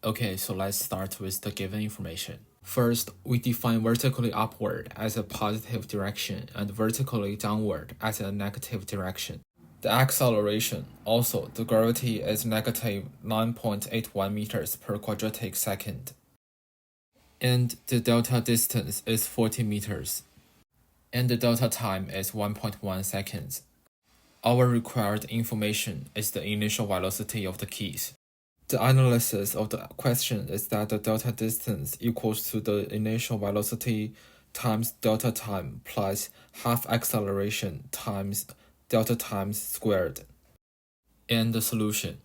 Okay, so let's start with the given information. First, we define vertically upward as a positive direction and vertically downward as a negative direction. The acceleration, also the gravity, is negative 9.81 meters per quadratic second. And the delta distance is 40 meters. And the delta time is 1.1 seconds. Our required information is the initial velocity of the keys. The analysis of the question is that the delta distance equals to the initial velocity times delta time plus half acceleration times delta times squared. And the solution.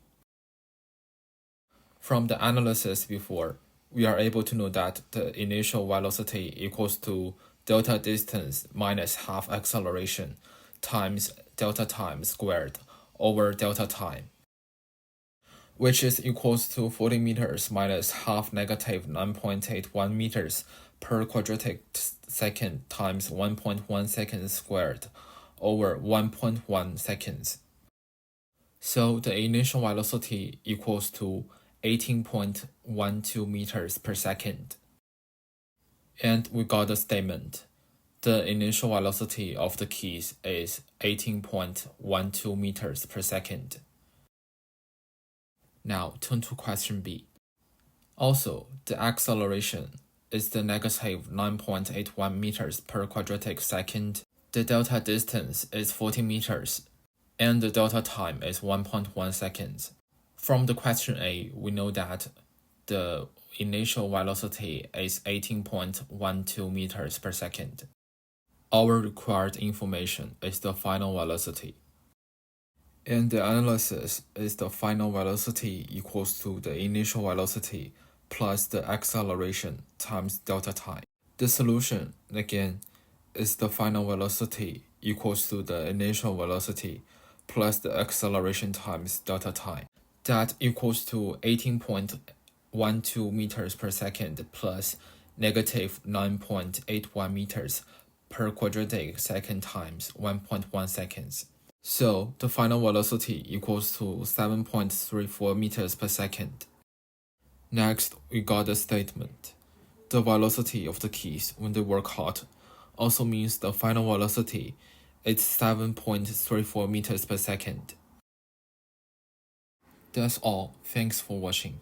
From the analysis before, we are able to know that the initial velocity equals to delta distance minus half acceleration times delta time squared over delta time, which is equals to 40 meters minus half negative 9.81 meters per quadratic second times 1.1 seconds squared over 1.1 seconds. So the initial velocity equals to 18.12 meters per second. And we got the statement. The initial velocity of the keys is 18.12 meters per second. Now turn to question B. Also, the acceleration is the negative 9.81 meters per quadratic second. The delta distance is 40 meters, and the delta time is 1.1 seconds. From the question A, we know that the initial velocity is 18.12 meters per second. Our required information is the final velocity. And the analysis is the final velocity equals to the initial velocity plus the acceleration times delta time. The solution, again, is the final velocity equals to the initial velocity plus the acceleration times delta time. That equals to 18.12 meters per second plus negative 9.81 meters per quadratic second times 1.1 seconds. So the final velocity equals to 7.34 meters per second. Next, we got the statement. The velocity of the keys when they work hot also means the final velocity is 7.34 meters per second. That's all. Thanks for watching.